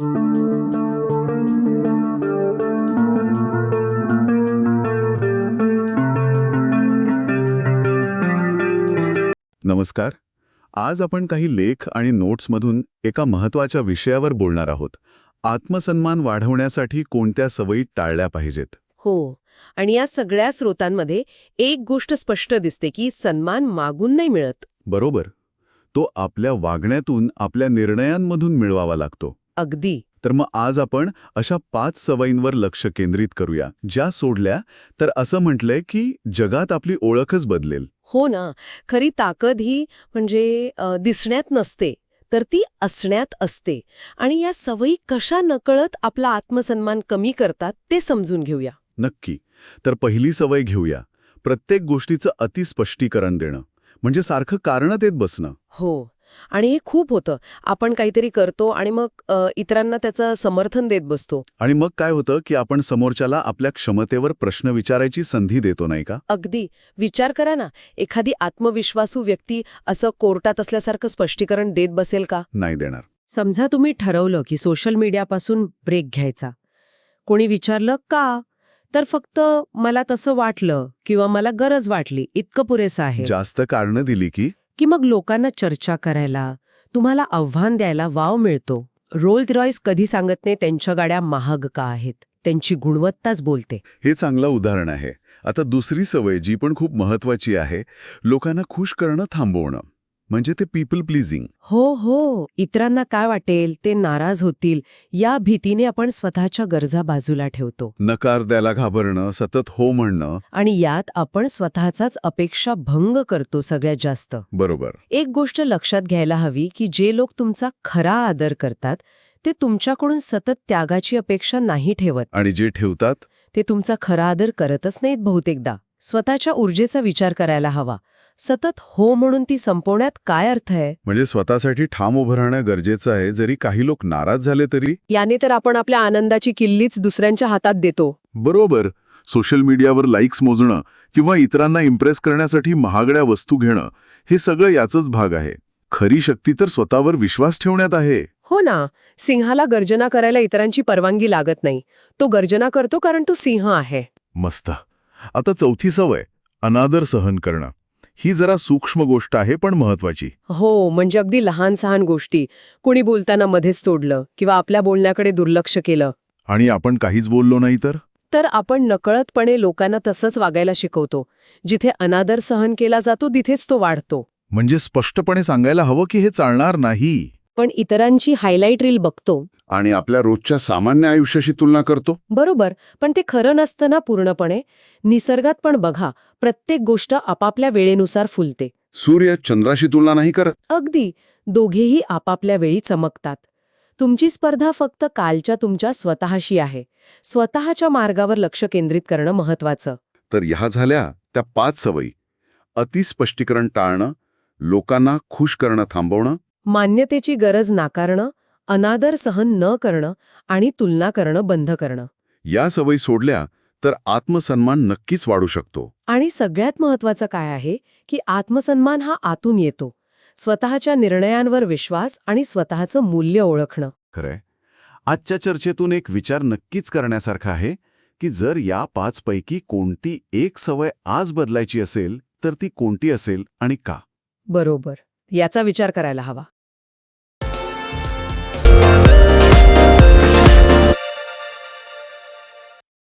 नमस्कार. आज आपण काही लेख आणि नोट्समधून एका महत्त्वाच्या विषयावर बोलणार आहोत. आत्मसन्मान वाढवण्यासाठी कोणत्या सवयी टाळल्या पाहिजेत? हो. आणि या सगळ्या स्रोतांमध्ये एक गोष्ट स्पष्ट दिसते की सन्मान मागून नाही मिळत. बरोबर. तो आपल्या वागण्यातून, आपल्या निर्णयांमधून मिळवावा लागतो. अगदी. तर मग आज आपण अशा 5 सवयींवर लक्ष केंद्रित करूया, ज्या सोडल्या तर असं म्हटलंय की जगात आपली ओळखच बदलेल. हो ना. खरी ताकद ही म्हणजे दिसण्यात नसते, तर ती असण्यात असते. आणि या सवयी कशा नकळत आपला आत्मसन्मान कमी करतात ते समजून घेऊया. नक्की. तर पहिली सवय घेऊया. प्रत्येक गोष्टीचं अतिस्पष्टीकरण देणं. म्हणजे सारखं कारणं देत बसणं. हो. आणि हे खूप होतं. आपण काहीतरी करतो आणि मग इतरांना त्याचं समर्थन देत बसतो. आणि मग काय होतं की आपण समोरच्याला आपल्या क्षमतेवर प्रश्न विचारायची संधी देतो, नाही का? अगदी. विचार करा ना, एखादी आत्मविश्वासू व्यक्ती असं कोर्टात असल्यासारखं स्पष्टीकरण देत बसेल का? नाही देणार. समजा तुम्ही ठरवलं की सोशल मीडियापासून ब्रेक घ्यायचा. कोणी विचारलं का? तर फक्त मला तसं वाटलं किंवा मला गरज वाटली इतकं पुरेसं आहे. जास्त कारणं दिली की मग लोकांना चर्चा करायला, तुम्हाला आव्हान द्यायला वाव मिळतो. रोल्स रॉयस कधी सांगत नाही त्यांच्या गाड्या महाग का आहेत. त्यांची गुणवत्ताच बोलते. हे चांगलं उदाहरण आहे. आता दुसरी सवय जी पण खूप महत्वाची आहे, लोकांना खुश करणं थांबवणं. म्हणजे ते पीपल प्लीजिंग. हो. इतरांना काय वाटेल, ते नाराज होतील, या भीतीने आपण स्वतःच्या गरजा बाजूला ठेवतो. नकार द्यायला घाबरणं, सतत हो म्हणणं. आणि यात आपण स्वतःचाच अपेक्षा भंग करतो सगळ्यात जास्त. बरोबर. एक गोष्ट लक्षात घ्यायला हवी की जे लोक तुमचा खरा आदर करतात ते तुमच्याकडून सतत त्यागाची अपेक्षा नाही ठेवत. आणि जे ठेवतात ते तुमचा खरा आदर करतच नाहीत बहुतेकदा. स्वतःच्या ऊर्जेचा विचार करायला हवा. सतत हो म्हणून ती संपवण्यात काय अर्थ आहे? म्हणजे स्वतःसाठी ठाम उभं राहणं गरजेचं आहे, जरी काही लोक नाराज झाले तरी. याने तर आपण आपल्या आनंदाची किल्लीच दुसऱ्यांच्या हातात देतो. बरोबर. सोशल मीडियावर लाईक्स मोजणं किंवा इतरांना इम्प्रेस करण्यासाठी महागड्या वस्तू घेणं, हे सगळं याचाच भाग आहे. खरी शक्ती तर स्वतःवर विश्वास ठेवण्यात आहे. हो ना. सिंहाला गर्जना करायला इतरांची परवानगी लागत नाही. तो गर्जना करतो कारण तो सिंह आहे. मस्त. आता चौथी सवय, अनादर सहन करणं. ही जरा सूक्ष्म गोष्ट आहे पण महत्वाची. हो. म्हणजे अगदी लहान सहान गोष्टी. कुणी बोलताना मध्येच तोडलं किंवा आपल्या बोलण्याकडे दुर्लक्ष केलं. आणि आपण काहीच बोललो नाही तर आपण नकळतपणे लोकांना तसंच वागायला शिकवतो. जिथे अनादर सहन केला जातो तिथेच तो वाढतो. म्हणजे स्पष्टपणे सांगायला हवं की हे चालणार नाही. पण इतरांची हायलाईट रील बघतो. आणि आपल्या रोजच्या सामान्य आयुष्याशी तुलना करतो. बरोबर. पण ते खरं नसतं ना पूर्णपणे. निसर्गात पण बघा, प्रत्येक गोष्ट आपापल्या वेळेनुसार फुलते. सूर्य चंद्राशी तुलना नाही करत. अगदी. दोघेही आपापल्या वेळी चमकतात. तुमची स्पर्धा फक्त कालच्या तुमच्या स्वतःशी आहे. स्वतःच्या मार्गावर लक्ष केंद्रित करणं महत्वाचं. तर ह्या झाल्या त्या 5 सवयी. अतिस्पष्टीकरण टाळणं, लोकांना खुश करणं थांबवणं, मान्यतेची गरज नाकारणं, अनादर सहन न करणं आणि तुलना करणं बंद करणं. या सवयी सोडल्या तर आत्मसन्मान नक्कीच वाढू शकतो. आणि सगळ्यात महत्वाचं काय आहे की आत्मसन्मान हा आतून येतो. स्वतःच्या निर्णयांवर विश्वास आणि स्वतःचं मूल्य ओळखणं. खरंय. आजच्या चर्चेतून एक विचार नक्कीच करण्यासारखा आहे की जर या 5 पैकी कोणती एक सवय आज बदलायची असेल तर ती कोणती असेल आणि का? बरोबर. याचा विचार करायला हवा.